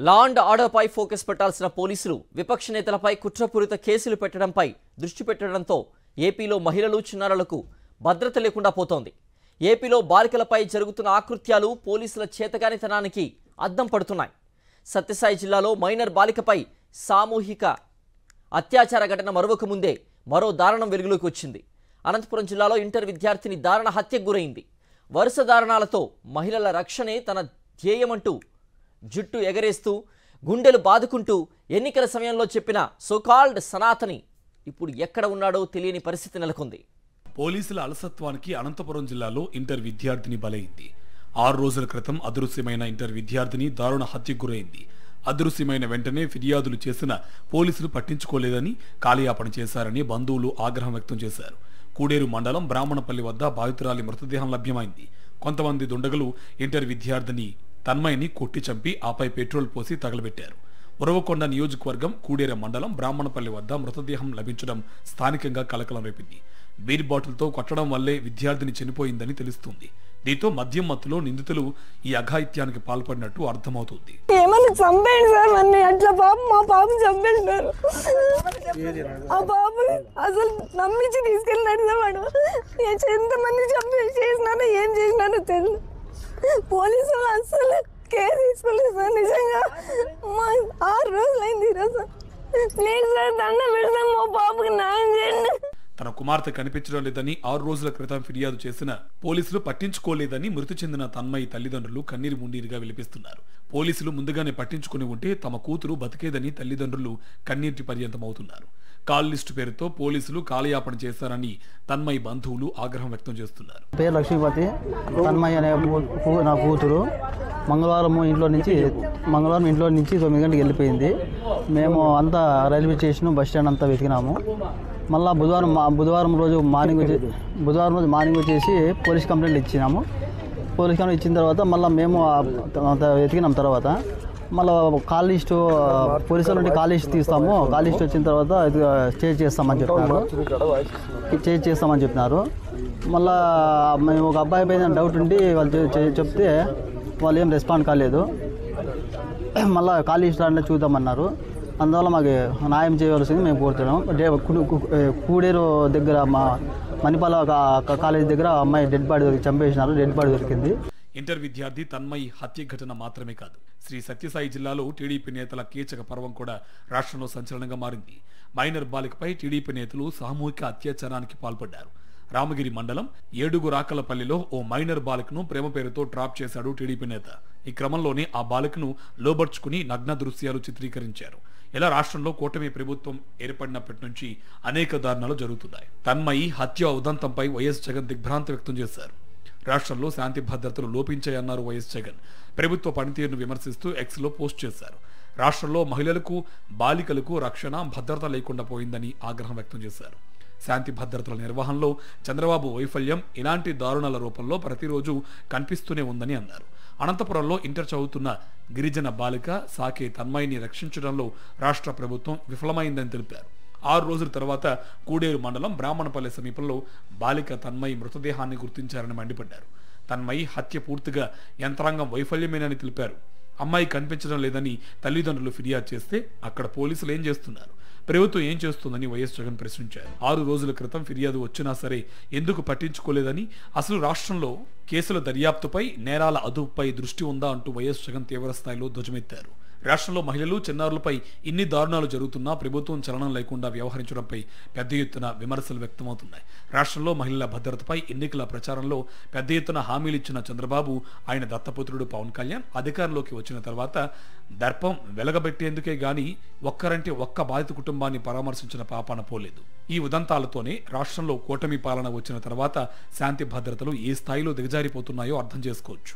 Law and ఆర్డర్పై focus పెట్టాల్సిన పోలీసులు విపక్ష నేతలపై కుట్రపూరిత కేసులు పెట్టడంపై దృష్టి పెట్టడంతో ఏపీలో మహిళలు చిన్నారులకు భద్రత లేకుండా పోతోంది. ఏపీలో బాలికలపై జరుగుతున్న ఆకృత్యాలు పోలీసుల చేతగానితనానికి అద్దం పడుతున్నాయి. సత్యసాయి జిల్లాలో మైనర్ బాలికపై సామూహిక అత్యాచార ఘటన మరొక ముందే మరో దారుణం వెలుగులోకి వచ్చింది. అనంతపురం జిల్లాలో ఇంటర్ విద్యార్థిని దారుణ హత్యకు గురైంది. వరుస దారుణాలతో మహిళల రక్షణే తన ధ్యేయమంటూ జుట్టు ఎగరేస్తూ గుండెలు బాదుకుంటూ ఎన్నికల సమయంలో చెప్పిన సోకాల్డ్ సనాతని ఇప్పుడు ఎక్కడ ఉన్నాడో తెలియని పరిస్థితి నెలకొంది. పోలీసుల అలసత్వానికి అనంతపురం జిల్లాలో ఇంటర్ విద్యార్థిని బలైంది. 6 రోజుల క్రితం అదృశ్యమైన ఇంటర్ విద్యార్థిని దారుణ హత్యకు గురైంది. అదృశ్యమైన వెంటనే ఫిర్యాదులు చేసిన పోలీసులు పట్టించుకోలేదని, కాలయాపన చేశారని బంధువులు ఆగ్రహం వ్యక్తం చేశారు. కూడేరు మండలం బ్రాహ్మణపల్లి వద్ద బాధితురాలి మృతదేహం లభ్యమైంది. కొంతమంది దుండగులు ఇంటర్ విద్యార్థిని తన్మయిని కొట్టి చంపి ఆపై పెట్రోల్ పోసి తగలబెట్టారు. ఉరవకొండ నియోజకవర్గం కూడేరు మండలం బ్రాహ్మణపల్లి వద్ద మృతదేహం లభించడం స్థానికంగా కలకలం రేపింది. బీర్ బాటిల్తో కొట్టడం వల్లే విద్యార్థిని చనిపోయిందని తెలుస్తుంది. దీంతో మద్యం మత్తులో నిందితులు ఈ అఘాయిత్యానికి పాల్పడినట్టు అర్థమవుతుంది. అసలు నమ్మించి తీసుకెళ్ళినాడు వాడు. ఎంతమంది చేసినారో ఏం చేసినారో తెలియదు. పోలీసులు అసలు కేర్ తీసుకోలేదు సార్. నిజంగా 6 రోజులైంది ఈరోజు. ప్లీజ్ సార్, దండ పెడతాం, మా బాబుకి న్యాయం చేయండి. తన కుమార్తె కనిపించడం లేదని 6 రోజుల క్రితం ఫిర్యాదు చేసిన పోలీసులు పట్టించుకోలేదని మృతి చెందిన తన్మయి తల్లిదండ్రులు కన్నీరు మున్నీరుగా విలిపిస్తున్నారు. పోలీసులు ముందుగానే పట్టించుకుని ఉంటే తమ కూతురు బతికేదని తల్లిదండ్రులు కన్నీటి పర్యంతమవుతున్నారు. కాల్ లిస్టు పేరుతో పోలీసులు కాలయాపన చేశారని తన్మయి బంధువులు ఆగ్రహం వ్యక్తం చేస్తున్నారు. పేరు లక్ష్మీపతి, తన్మయి అనే నా కూతురు మంగళవారం ఇంట్లో నుంచి 9 గంటలకు వెళ్ళిపోయింది. మేము అంతా రైల్వే స్టేషన్ బస్ స్టాండ్ అంతా వెతికినాము. మళ్ళీ బుధవారం రోజు మార్నింగ్ వచ్చేసి పోలీస్ కంప్లైంట్ ఇచ్చినాము. పోలీస్ కంప్లైంట్ ఇచ్చిన తర్వాత మళ్ళీ మేము వెతికినాం. తర్వాత మళ్ళీ కాల్ లిస్టు పోలీసుల నుండి కాల్ లిస్ట్ తీస్తాము. కాల్ లిస్ట్ వచ్చిన తర్వాత చేంజ్ చేస్తామని చెప్పినారు. మళ్ళీ మేము ఒక అబ్బాయి పైన డౌట్ ఉండి వాళ్ళు చెప్తే వాళ్ళు ఏం రెస్పాండ్ కాలేదు. మళ్ళీ కాల్ లిస్ట్ అంటే చూద్దామన్నారు. అందువల్ల మాకు న్యాయం చేయవలసింది మేము కోరుతున్నాం. కూడేరు దగ్గర మా మణిపాల కాలేజ్ దగ్గర అమ్మాయి డెడ్ బాడీ చంపేసినారు. డెడ్ బాడీ దొరికింది. ఇంటర్ విద్యార్థి తన్మయి హత్య ఘటన మాత్రమే కాదు, శ్రీ సత్యసాయి జిల్లాలో టీడీపీ నేతల కీచక పర్వం కూడా రాష్ట్రంలో సంచలనంగా మారింది. మైనర్ బాలికపై టీడీపీ నేతలు సామూహిక అత్యాచారానికి పాల్పడ్డారు. రామగిరి మండలం ఏడుగురాకలపల్లిలో ఓ మైనర్ బాలికను ప్రేమ పేరుతో డ్రాప్ చేశాడు టీడీపీ నేత. ఈ క్రమంలోనే ఆ బాలికను లోబర్చుకుని నగ్న దృశ్యాలు చిత్రీకరించారు. ఇలా రాష్ట్రంలో కూటమి ప్రభుత్వం ఏర్పడినప్పటి నుంచి అనేక దారుణాలు జరుగుతున్నాయి. తన్మయి హత్య ఉదంతంపై వైఎస్ జగన్ దిగ్భ్రాంతి వ్యక్తం చేశారు. రాష్ట్రంలో శాంతి భద్రతలు లోపించాయన్నారు వైఎస్ జగన్. ప్రభుత్వ పనితీరును విమర్శిస్తూ ఎక్స్లో పోస్ట్ చేశారు. రాష్ట్రంలో మహిళలకు, బాలికలకు రక్షణ, భద్రత లేకుండా పోయిందని ఆగ్రహం వ్యక్తం చేశారు. శాంతి భద్రతల నిర్వహణలో చంద్రబాబు వైఫల్యం ఇలాంటి దారుణాల రూపంలో ప్రతిరోజు కనిపిస్తూనే ఉందని అన్నారు. అనంతపురంలో ఇంటర్ చదువుతున్న గిరిజన బాలిక సాకే తన్మయిని రక్షించడంలో రాష్ట్ర ప్రభుత్వం విఫలమైందని తెలిపారు. 6 రోజుల తర్వాత కూడేరు మండలం బ్రాహ్మణపల్లి సమీపంలో బాలిక తన్మయి మృతదేహాన్ని గుర్తించారని మండిపడ్డారు. తన్మయి హత్య పూర్తిగా యంత్రాంగం వైఫల్యమేనని తెలిపారు. అమ్మాయి కనిపించడం లేదని తల్లిదండ్రులు ఫిర్యాదు చేస్తే అక్కడ పోలీసులు ఏం చేస్తున్నారు, ప్రభుత్వం ఏం చేస్తుందని వైఎస్ జగన్ ప్రశ్నించారు. 6 రోజుల క్రితం ఫిర్యాదు వచ్చినా సరే ఎందుకు పట్టించుకోలేదని, అసలు రాష్ట్రంలో కేసుల దర్యాప్తుపై, నేరాల అదుపుపై దృష్టి ఉందా అంటూ వైఎస్ జగన్ తీవ్రస్థాయిలో ధ్వజమెత్తారు. రాష్ట్రంలో మహిళలు, చిన్నారులపై ఇన్ని దారుణాలు జరుగుతున్నా ప్రభుత్వం చలనం లేకుండా వ్యవహరించడంపై పెద్ద ఎత్తున విమర్శలు వ్యక్తమవుతున్నాయి. రాష్ట్రంలో మహిళల భద్రతపై ఎన్నికల ప్రచారంలో పెద్ద ఎత్తున హామీలిచ్చిన చంద్రబాబు, ఆయన దత్తపుత్రుడు పవన్ కళ్యాణ్ అధికారంలోకి వచ్చిన తర్వాత దర్పం వెలగబెట్టేందుకే గాని ఒక్కరంటే ఒక్క బాధిత కుటుంబాన్ని పరామర్శించిన పాపాన పోలేదు. ఈ ఉదంతాలతోనే రాష్ట్రంలో కూటమి పాలన వచ్చిన తర్వాత శాంతి భద్రతలు ఏ స్థాయిలో దిగజారిపోతున్నాయో అర్థం చేసుకోవచ్చు.